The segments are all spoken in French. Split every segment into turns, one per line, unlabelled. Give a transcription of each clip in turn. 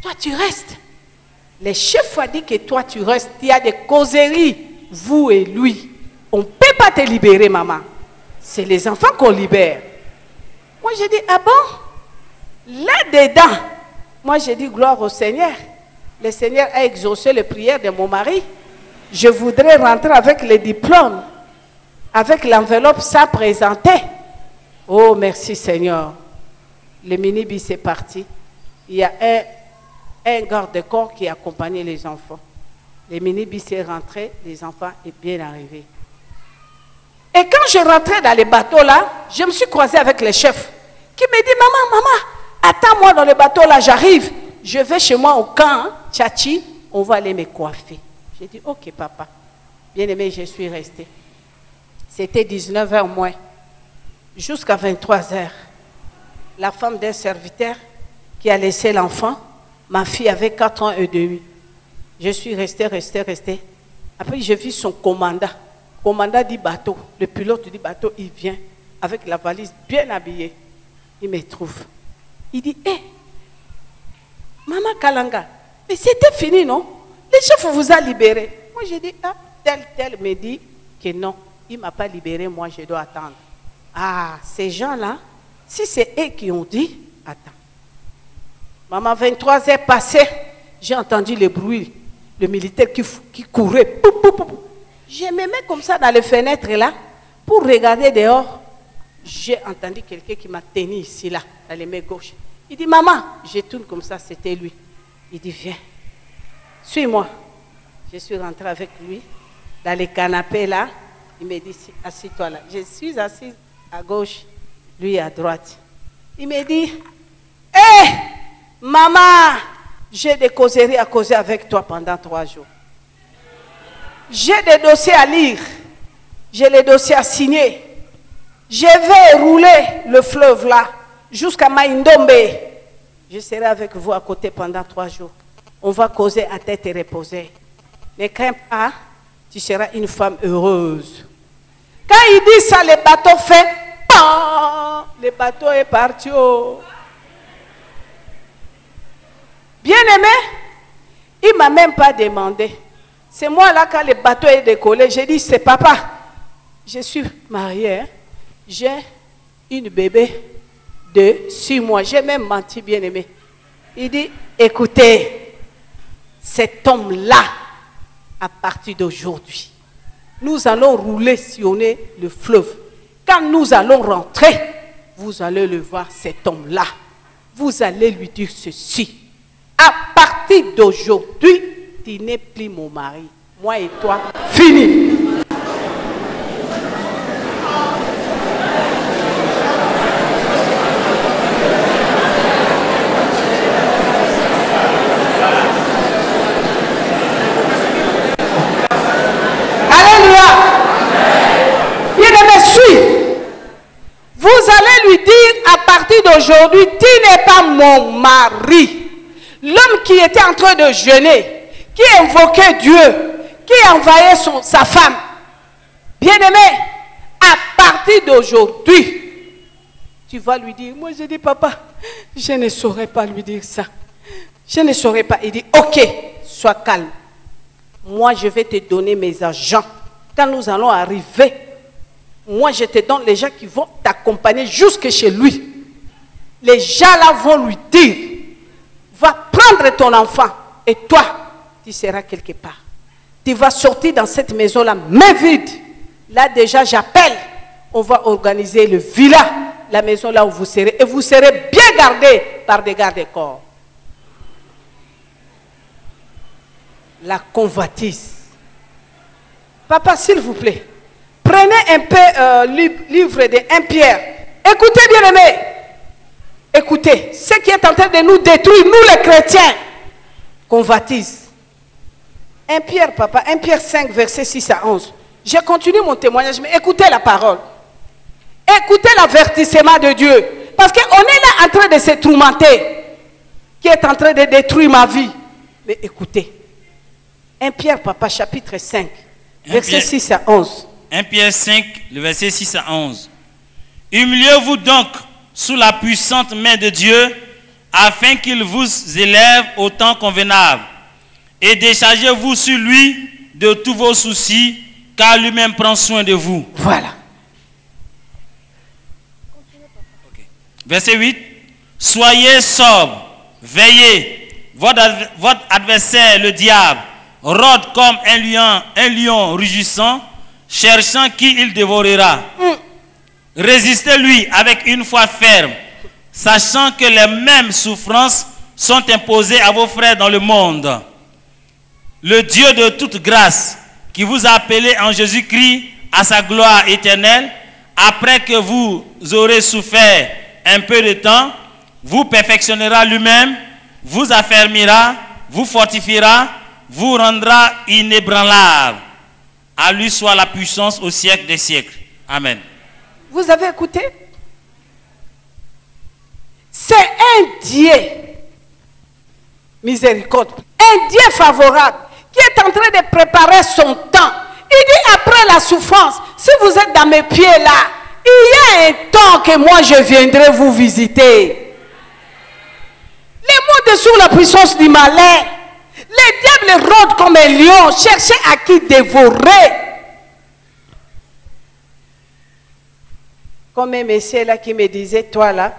Toi, tu restes. Le chef a dit que toi, tu restes. Il y a des causeries, vous et lui. On ne peut pas te libérer, maman. C'est les enfants qu'on libère. Moi, j'ai dit, ah bon? Là-dedans, moi, j'ai dit, gloire au Seigneur. Le Seigneur a exaucé les prières de mon mari. Je voudrais rentrer avec les diplômes, avec l'enveloppe, ça présenté. Oh, merci Seigneur. Le minibus est parti. Il y a un garde-corps qui accompagnait les enfants. Le minibus est rentré, les enfants sont bien arrivés. Et quand je rentrais dans les bateaux là, je me suis croisée avec le chef qui me dit, maman, attends-moi dans le bateau là, j'arrive. Je vais chez moi au camp, Tchachi, on va aller me coiffer. J'ai dit, ok papa. Bien aimé, je suis restée. C'était 19h moins. Jusqu'à 23h. La femme d'un serviteur qui a laissé l'enfant, ma fille avait 4 ans et demi. Je suis restée. Après, j'ai vu son commandant. Commandant dit bateau. Le pilote dit bateau, il vient avec la valise bien habillée. Il me trouve. Il dit, hé, Maman Kalanga, mais c'était fini, non? Le chef vous a libéré. Moi, j'ai dit, ah, tel me dit que non, il ne m'a pas libéré, moi, je dois attendre. Ah, ces gens-là, si c'est eux qui ont dit, attends. Maman, 23h passées, j'ai entendu le bruit, le militaire qui courait. Pou, pou, pou. Je me mets comme ça dans les fenêtres là, pour regarder dehors. J'ai entendu quelqu'un qui m'a tenu ici, là, dans les mains gauches. Il dit, maman, je tourne comme ça, c'était lui. Il dit, viens, suis-moi. Je suis rentrée avec lui, dans les canapés là. Il me dit, assis-toi là. Je suis assise à gauche, lui à droite. Il me dit, hé, maman, j'ai des causeries à causer avec toi pendant 3 jours. J'ai des dossiers à lire. J'ai les dossiers à signer. Je vais rouler le fleuve là, jusqu'à Maïndombe. Je serai avec vous à côté pendant 3 jours. On va causer à tête reposée. Ne crains pas, tu seras une femme heureuse. Quand il dit ça, le bateau fait pan. Le bateau est parti. Oh. Bien aimé, il ne m'a même pas demandé. C'est moi là, quand le bateau est décollé, j'ai dit, c'est papa. Je suis mariée, hein? J'ai une bébé de 6 mois. J'ai même menti, bien aimé. Il dit, écoutez, cet homme-là, à partir d'aujourd'hui, nous allons rouler, sillonner le fleuve. Quand nous allons rentrer, vous allez le voir, cet homme-là. Vous allez lui dire ceci. À partir d'aujourd'hui, tu n'es plus mon mari. Moi et toi, fini. Vous allez lui dire à partir d'aujourd'hui, tu n'es pas mon mari. L'homme qui était en train de jeûner, qui invoquait Dieu, qui envoyait sa femme. Bien-aimé, à partir d'aujourd'hui, tu vas lui dire, moi je dis papa, je ne saurais pas lui dire ça. Je ne saurais pas. Il dit, ok, sois calme. Moi je vais te donner mes agents. Quand nous allons arriver, moi, je te donne les gens qui vont t'accompagner jusque chez lui. Les gens là vont lui dire, va prendre ton enfant et toi, tu seras quelque part. Tu vas sortir dans cette maison-là, main vide. Là déjà, j'appelle. On va organiser le villa, la maison là où vous serez. Et vous serez bien gardés par des gardes-corps. La convoitise. Papa, s'il vous plaît. Prenez un peu livre de 1 Pierre. Écoutez bien aimé. Écoutez, ce qui est en train de nous détruire, nous les chrétiens, convoitise. 1 Pierre, papa, 1 Pierre 5, verset 6 à 11. Je continue mon témoignage, mais écoutez la parole. Écoutez l'avertissement de Dieu. Parce qu'on est là en train de se tourmenter, qui est en train de détruire ma vie. Mais écoutez. 1 Pierre, papa, chapitre 5, verset 6 à 11.
1 Pierre 5, le verset 6 à 11. Humiliez-vous donc sous la puissante main de Dieu, afin qu'il vous élève au temps convenable. Et déchargez-vous sur lui de tous vos soucis, car lui-même prend soin de vous.
Voilà.
Verset 8. Soyez sobres, veillez. Votre adversaire, le diable, rôde comme un lion rugissant, cherchant qui il dévorera. Résistez-lui avec une foi ferme, sachant que les mêmes souffrances sont imposées à vos frères dans le monde. Le Dieu de toute grâce, qui vous a appelé en Jésus-Christ à sa gloire éternelle, après que vous aurez souffert un peu de temps, vous perfectionnera lui-même, vous affermira, vous fortifiera, vous rendra inébranlable. À lui soit la puissance au siècle des siècles. Amen.
Vous avez écouté? C'est un Dieu miséricorde, un Dieu favorable qui est en train de préparer son temps. Il dit après la souffrance, si vous êtes dans mes pieds là, il y a un temps que moi je viendrai vous visiter. Les mots de sous la puissance du malin, les diables rôdent comme un lion, chercher à qui dévorer. Comme un monsieur là qui me disait, toi là,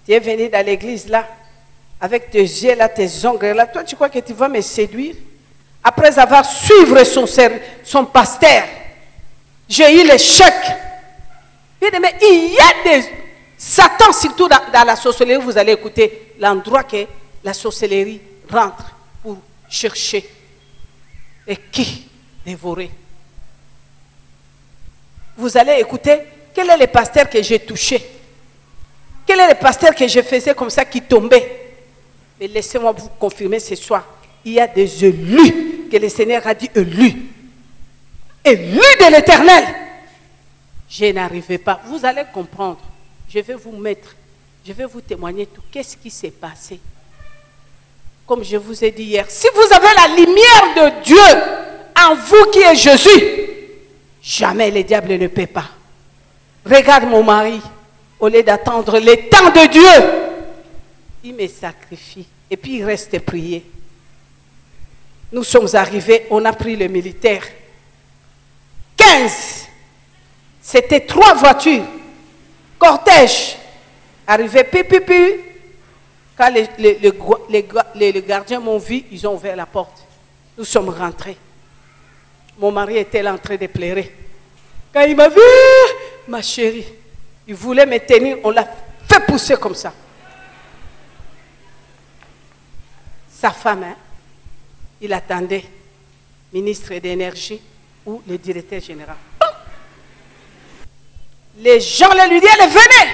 tu es venu dans l'église là, avec tes yeux là, tes ongles là, toi tu crois que tu vas me séduire? Après avoir suivi son pasteur, j'ai eu le choc. Mais il y a des... Satan, surtout dans la sorcellerie, vous allez écouter l'endroit que la sorcellerie rentre pour chercher. Et qui dévorer? Vous allez écouter, quel est le pasteur que j'ai touché? Quel est le pasteur que je faisais comme ça qui tombait? Mais laissez-moi vous confirmer ce soir, il y a des élus que le Seigneur a dit élus. Élus de l'Éternel. Je n'arrivais pas. Vous allez comprendre. Je vais vous mettre, je vais vous témoigner tout. Qu'est-ce qui s'est passé? Comme je vous ai dit hier, si vous avez la lumière de Dieu en vous qui est Jésus, jamais le diable ne peut pas. Regarde mon mari, au lieu d'attendre le temps de Dieu, il me sacrifie et puis il reste prier. Nous sommes arrivés, on a pris le militaire. 15. C'était 3 voitures. Cortège. Arrivé, pipi. Quand les gardiens m'ont vu, ils ont ouvert la porte. Nous sommes rentrés. Mon mari était là en train de pleurer. Quand il m'a vu, ma chérie, il voulait me tenir, on l'a fait pousser comme ça. Sa femme, hein, il attendait, ministre d'énergie ou le directeur général. Les gens lui disaient, allez, venez.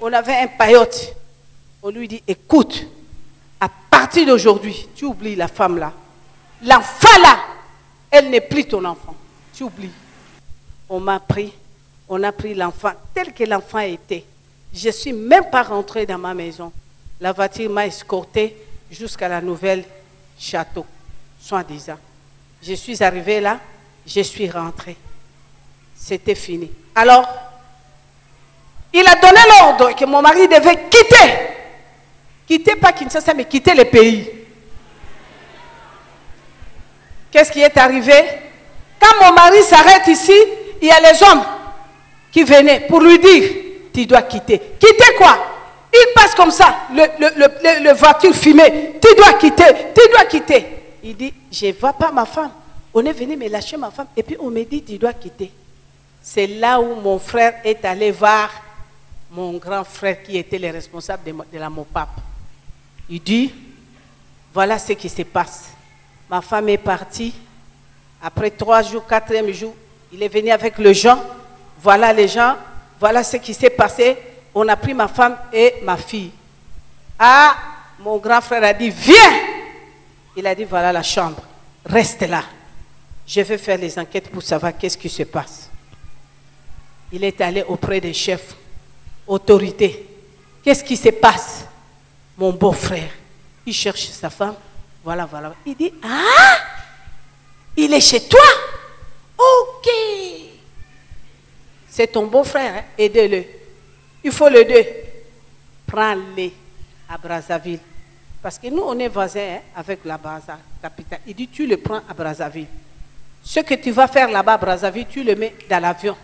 On avait un paillote. On lui dit, écoute, à partir d'aujourd'hui, tu oublies la femme là. L'enfant là, elle n'est plus ton enfant. Tu oublies. On a pris l'enfant tel que l'enfant était. Je ne suis même pas rentrée dans ma maison. La voiture m'a escortée jusqu'à la nouvelle château, soi-disant. Je suis arrivée là, je suis rentrée. C'était fini. Alors, il a donné l'ordre que mon mari devait quitter pas Kinshasa, mais quitter le pays. Qu'est-ce qui est arrivé? Quand mon mari s'arrête ici, il y a les hommes qui venaient pour lui dire, tu dois quitter. Quitter quoi? Il passe comme ça, le voiture fumée, tu dois quitter. Il dit, je ne vois pas ma femme. On est venu me lâcher ma femme et puis on me dit, tu dois quitter. C'est là où mon frère est allé voir mon grand frère qui était le responsable de la MOPAP. Il dit, voilà ce qui se passe. Ma femme est partie. Après 3 jours, 4e jour, il est venu avec les gens. Voilà les gens, voilà ce qui s'est passé. On a pris ma femme et ma fille. Ah, mon grand frère a dit, viens. Il a dit, voilà la chambre. Reste là. Je vais faire les enquêtes pour savoir qu'est-ce qui se passe. Il est allé auprès des chefs, autorités. Qu'est-ce qui se passe? Mon beau-frère, il cherche sa femme. Voilà. Il dit, ah, il est chez toi? Ok. C'est ton beau-frère, hein? Aidez-le. Il faut l'aider. Prends-le. à Brazzaville. Parce que nous, on est voisins hein, avec la Brazza, capitale. Il dit, tu le prends à Brazzaville. Ce que tu vas faire là-bas à Brazzaville, tu le mets dans l'avion,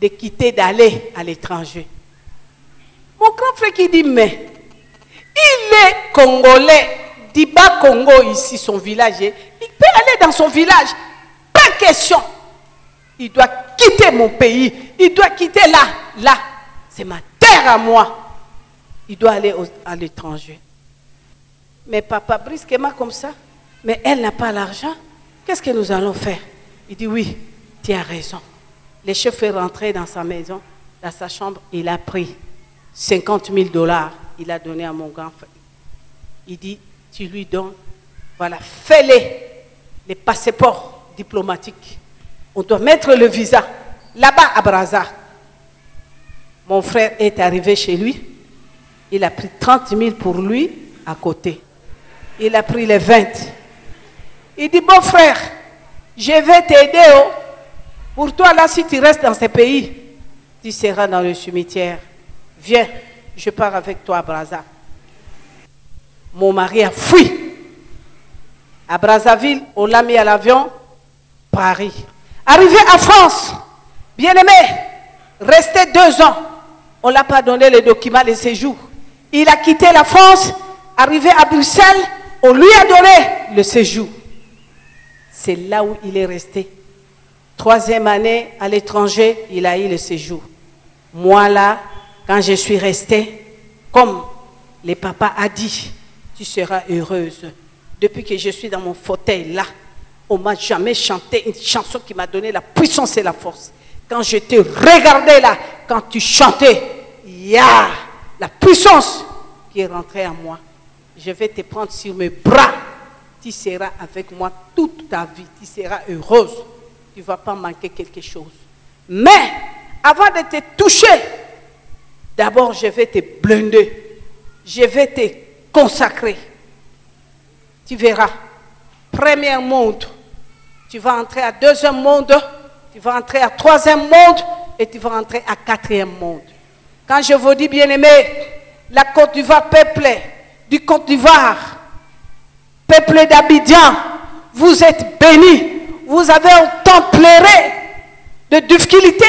de quitter, d'aller à l'étranger. Mon grand frère qui dit, mais il est congolais, d'Iba Congo ici, son village. Il peut aller dans son village, pas question. Il doit quitter mon pays, il doit quitter là, c'est ma terre à moi. Il doit aller à l'étranger. Mais papa, brusquement comme ça, mais elle n'a pas l'argent, qu'est-ce que nous allons faire? Il dit, oui, tu as raison. Le chef est rentré dans sa maison, dans sa chambre, il a pris 50 000 $, il a donné à mon grand frère. Il dit, tu lui donnes, voilà, fais-les passeports diplomatiques. On doit mettre le visa là-bas à Brazza. Mon frère est arrivé chez lui, il a pris 30 000 pour lui à côté. Il a pris les 20. Il dit, bon frère, je vais t'aider. Oh. Pour toi, là, si tu restes dans ce pays, tu seras dans le cimetière. Viens, je pars avec toi à Brazza. Mon mari a fui. À Brazzaville, on l'a mis à l'avion, Paris. Arrivé à France, bien-aimé, resté 2 ans. On ne l'a pas donné les documents de séjour. Il a quitté la France, arrivé à Bruxelles, on lui a donné le séjour. C'est là où il est resté. 3e année à l'étranger, il a eu le séjour. Moi là, quand je suis restée, comme le papa a dit, tu seras heureuse. Depuis que je suis dans mon fauteuil là, on ne m'a jamais chanté une chanson qui m'a donné la puissance et la force. Quand je te regardais là, quand tu chantais, il y a la puissance qui est rentrée en moi. Je vais te prendre sur mes bras. Tu seras avec moi toute ta vie. Tu seras heureuse. Tu ne vas pas manquer quelque chose. Mais, avant de te toucher, d'abord je vais te blinder. Je vais te consacrer. Tu verras. Premier monde. Tu vas entrer à 2e monde. Tu vas entrer à 3e monde. Et tu vas entrer à 4e monde. Quand je vous dis, bien-aimé, la Côte d'Ivoire peuplée, du Côte d'Ivoire, peuple d'Abidjan, vous êtes bénis. Vous avez un temps pleuré de difficulté,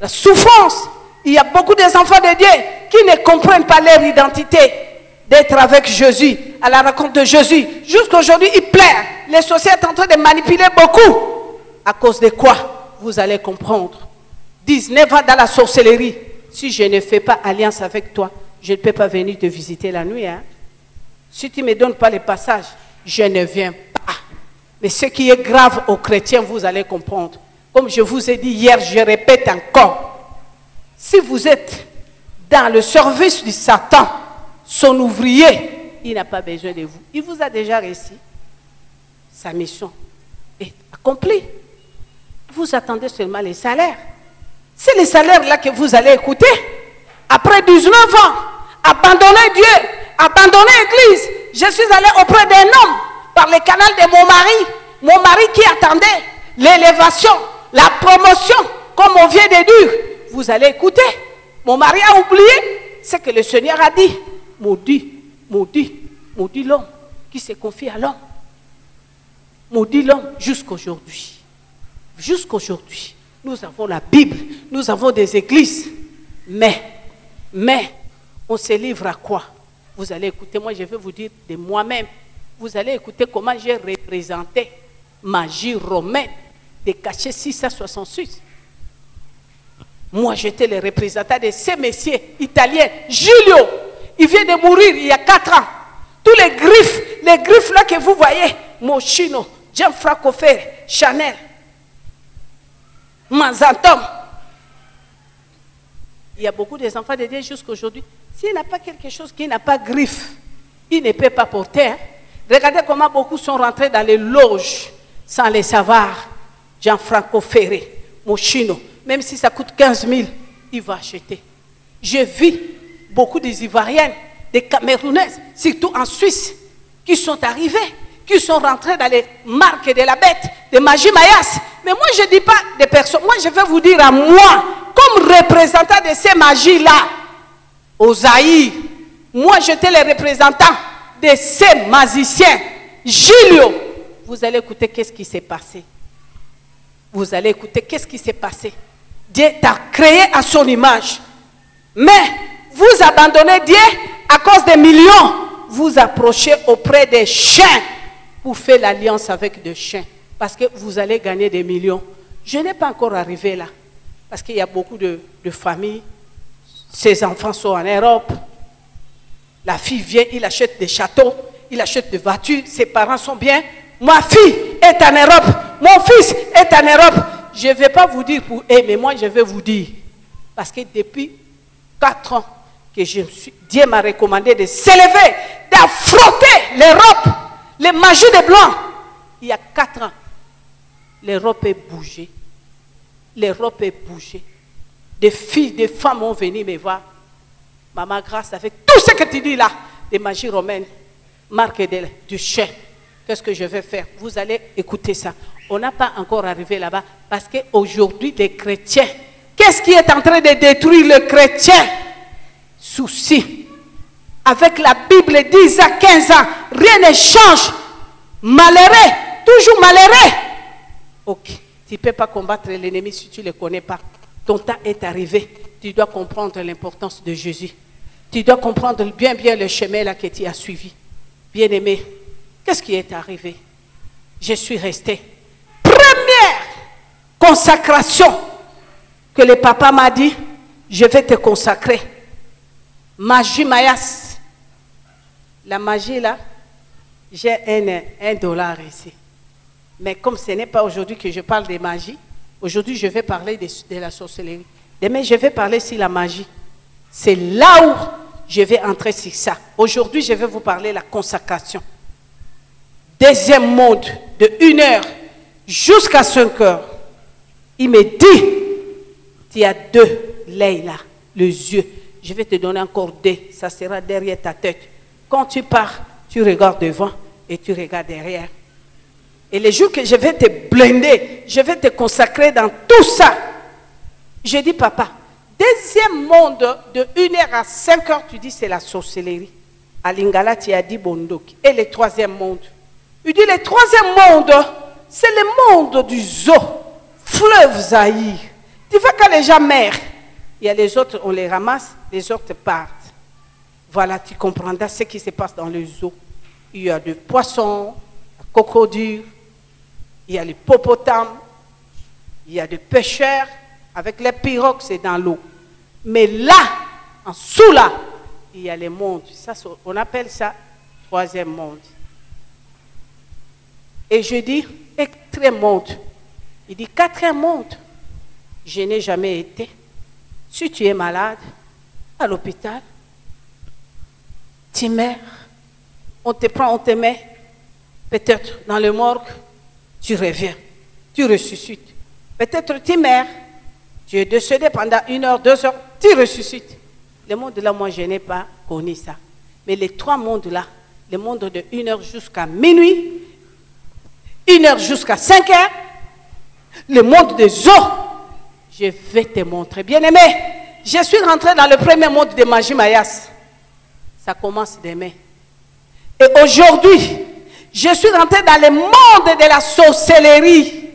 de souffrance. Il y a beaucoup d'enfants de Dieu qui ne comprennent pas leur identité d'être avec Jésus, à la rencontre de Jésus. Jusqu'à aujourd'hui, ils pleurent. Les sociétés sont en train de manipuler beaucoup. À cause de quoi? Vous allez comprendre. 19 ans dans la sorcellerie. Si je ne fais pas alliance avec toi, je ne peux pas venir te visiter la nuit. Hein? Si tu ne me donnes pas les passages, je ne viens pas. Mais ce qui est grave aux chrétiens, vous allez comprendre. Comme je vous ai dit hier, je répète encore. Si vous êtes dans le service du Satan, son ouvrier, il n'a pas besoin de vous. Il vous a déjà réussi. Sa mission est accomplie. Vous attendez seulement les salaires. C'est les salaires là que vous allez écouter. Après 19 ans, abandonner Dieu, abandonner l'église. Je suis allé auprès d'un homme par le canal de mon mari qui attendait l'élévation, la promotion, comme on vient de dire. Vous allez écouter. Mon mari a oublié ce que le Seigneur a dit. Maudit, maudit, maudit l'homme qui se confie à l'homme. Maudit l'homme jusqu'aujourd'hui. Jusqu'aujourd'hui. Nous avons la Bible, nous avons des églises. Mais, on se livre à quoi? Vous allez écouter, moi je vais vous dire de moi-même. Vous allez écouter comment j'ai représenté magie romaine de cachet 666. Moi j'étais le représentant de ces messieurs italiens. Giulio, il vient de mourir il y a 4 ans. Tous les griffes là que vous voyez, Moschino, Gianfranco Ferre, Chanel, Manzantom. Il y a beaucoup d'enfants de Dieu jusqu'à aujourd'hui. S'il n'a pas quelque chose qui n'a pas griffe, il ne peut pas porter. Hein? Regardez comment beaucoup sont rentrés dans les loges sans les savoir. Gianfranco Ferré, Moschino, même si ça coûte 15 000, il va acheter. Je vis beaucoup des Ivoiriennes, des Camerounaises, surtout en Suisse, qui sont arrivées, qui sont rentrées dans les marques de la bête, de Magie Mayas. Mais moi, je ne dis pas des personnes. Moi, je vais vous dire à moi, comme représentant de ces magies-là, au Zaïre, Moi, j'étais le représentant de ces magiciens. Julio, vous allez écouter qu'est-ce qui s'est passé. Vous allez écouter qu'est-ce qui s'est passé. Dieu t'a créé à son image. Mais vous abandonnez Dieu à cause des millions. Vous approchez auprès des chiens pour faire l'alliance avec des chiens. Parce que vous allez gagner des millions. Je n'ai pas encore arrivé là. Parce qu'il y a beaucoup de familles. Ses enfants sont en Europe. La fille vient, il achète des châteaux, il achète des voitures. Ses parents sont bien. Ma fille est en Europe. Mon fils est en Europe. Je ne vais pas vous dire pour eux, mais moi je vais vous dire. Parce que depuis 4 ans que Dieu m'a recommandé de s'élever, d'affronter l'Europe, les magies des Blancs. Il y a 4 ans, l'Europe est bougée. L'Europe est bougée. Des filles, des femmes ont venu me voir. Maman, grâce avec tout ce que tu dis là, des magies romaines, marque du chien. Qu'est-ce que je vais faire? Vous allez écouter ça. On n'a pas encore arrivé là-bas parce qu'aujourd'hui, les chrétiens, qu'est-ce qui est en train de détruire le chrétien? Souci. Avec la Bible 10 à 15 ans, rien ne change. Malheureux, toujours malheureux. Ok, tu ne peux pas combattre l'ennemi si tu ne le connais pas. Ton temps est arrivé. Tu dois comprendre l'importance de Jésus. Tu dois comprendre bien le chemin là que tu as suivi. Bien-aimé, qu'est-ce qui est arrivé? Je suis resté. Première consacration que le papa m'a dit, je vais te consacrer. Magie Mayas. La magie là, j'ai $1 ici. Mais comme ce n'est pas aujourd'hui que je parle de magie, aujourd'hui je vais parler de la sorcellerie. Demain je vais parler sur la magie. C'est là où je vais entrer sur ça. Aujourd'hui je vais vous parler de la consacration. Deuxième monde de 1 heure jusqu'à 5 heures. Il me dit, tu as 2 Leïla, les yeux. Je vais te donner encore 2, ça sera derrière ta tête. Quand tu pars, tu regardes devant et tu regardes derrière. Et les jours que je vais te blinder, je vais te consacrer dans tout ça. Je dis, papa, deuxième monde de 1 heure à 5 heures, tu dis c'est la sorcellerie. À Lingala, tu as dit Bondoki. Et le troisième monde? Il dit, le troisième monde, c'est le monde du zoo, fleuve Zaïre. Tu vois quand les gens meurent, il y a les autres, on les ramasse, les autres partent. Voilà, tu comprendras ce qui se passe dans le zoo. Il y a des poissons, des crocodiles, il y a les hippopotames, il y a des pêcheurs, avec les pirogues, c'est dans l'eau. Mais là, en dessous là, il y a les mondes. Ça, on appelle ça troisième monde. Et je dis, quatrième monde. Il dit, quatrième monde. Je n'ai jamais été. Si tu es malade, à l'hôpital, tu meurs, on te prend, on te met, peut-être dans le morgue, tu reviens, tu ressuscites. Peut-être tu meurs, tu es décédé pendant 1 heure, 2 heures, tu ressuscites. Le monde là, moi je n'ai pas connu ça. Mais les 3 mondes là, le monde de 1 heure jusqu'à minuit, 1 heure jusqu'à 5 heures, le monde des eaux, je vais te montrer. Bien-aimé, je suis rentré dans le premier monde de magie Mayas. Ça commence demain. Et aujourd'hui, je suis rentré dans le monde de la sorcellerie.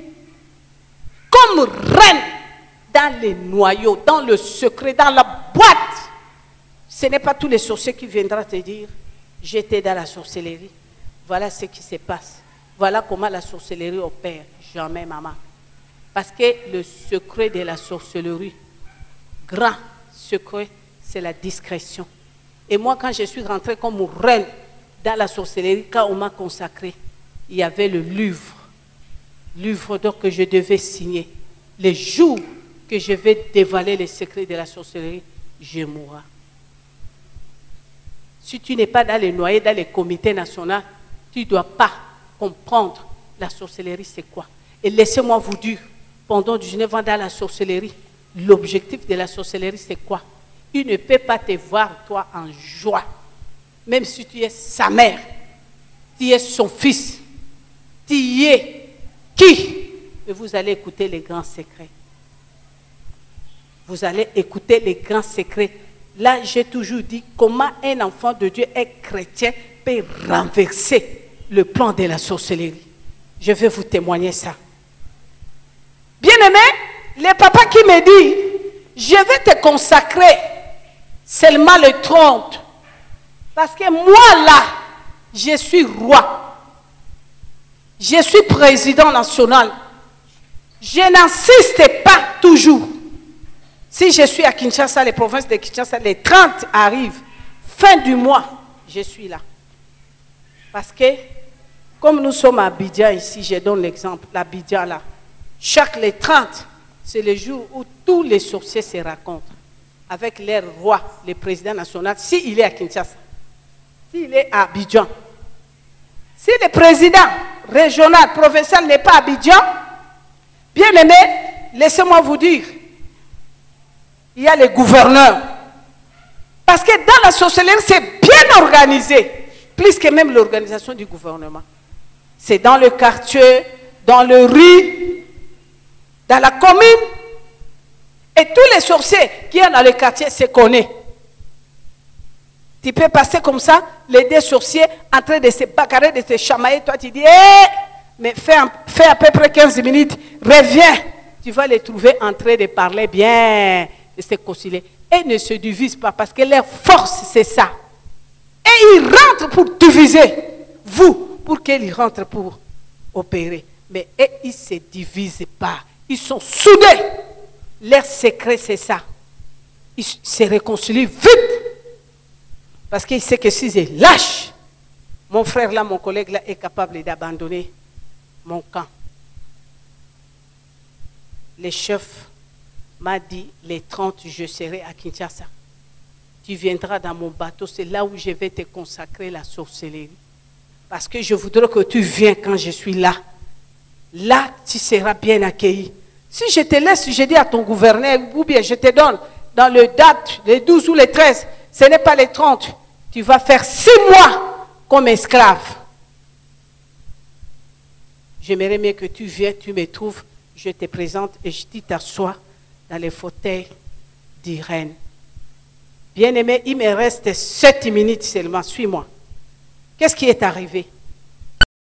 Comme reine, dans les noyaux, dans le secret, dans la boîte. Ce n'est pas tous les sorciers qui viendront te dire, j'étais dans la sorcellerie. Voilà ce qui se passe. Voilà comment la sorcellerie opère. Jamais, maman. Parce que le secret de la sorcellerie, grand secret, c'est la discrétion. Et moi, quand je suis rentrée comme reine dans la sorcellerie, quand on m'a consacré, il y avait le livre d'or que je devais signer. Le jour que je vais dévoiler les secrets de la sorcellerie, je mourrai. Si tu n'es pas dans les noyés, dans les comités nationaux, tu ne dois pas comprendre la sorcellerie, c'est quoi. Et laissez-moi vous dire, pendant 19 ans dans la sorcellerie, l'objectif de la sorcellerie, c'est quoi? Il ne peut pas te voir, toi, en joie. Même si tu es sa mère, tu es son fils, tu es qui? Et vous allez écouter les grands secrets. Vous allez écouter les grands secrets Là, j'ai toujours dit comment un enfant de Dieu est chrétien peut renverser le plan de la sorcellerie. Je vais vous témoigner ça. Bien-aimé, le papa qui me dit, je vais te consacrer seulement le 30. Parce que moi là, je suis roi. Je suis président national. Je n'insiste pas toujours. Si je suis à Kinshasa, les provinces de Kinshasa, les 30 arrivent. Fin du mois, je suis là. Parce que, comme nous sommes à Abidjan ici, je donne l'exemple, l'Abidjan là. Chaque les 30, c'est le jour où tous les sorciers se rencontrent avec leur roi, le président national, s'il est à Kinshasa, s'il est à Abidjan. Si le président régional, provincial n'est pas à Abidjan, bien aimé, laissez-moi vous dire, il y a les gouverneurs. Parce que dans la sorcellerie, c'est bien organisé, plus que même l'organisation du gouvernement. C'est dans le quartier, dans le rue, dans la commune, et tous les sorciers qui sont dans le quartier se connaissent. Tu peux passer comme ça, les deux sorciers en train de se bagarrer, de se chamailler. Toi, tu dis, hey! Mais fais à peu près 15 minutes, reviens. Tu vas les trouver en train de parler bien, de se concilier. Et ne se divisent pas parce que leur force, c'est ça. Et ils rentrent pour diviser vous, pour qu'ils rentrent pour opérer. Mais ils ne se divisent pas. Ils sont soudés. Leur secret, c'est ça. Ils se réconcilient vite. Parce qu'il sait que s'ils est lâche, mon frère là, mon collègue là est capable d'abandonner mon camp. Le chef m'a dit, les 30, je serai à Kinshasa. Tu viendras dans mon bateau, c'est là où je vais te consacrer la sorcellerie. Parce que je voudrais que tu viennes quand je suis là. Là, tu seras bien accueilli. Si je te laisse, je dis à ton gouverneur, ou bien je te donne dans le date, les 12 ou les 13, ce n'est pas les 30. Tu vas faire 6 mois comme esclave. J'aimerais mieux que tu viennes, tu me trouves, je te présente et je t'assois dans les fauteuils d'Irène. Bien-aimé, il me reste 7 minutes seulement, suis-moi. Qu'est-ce qui est arrivé?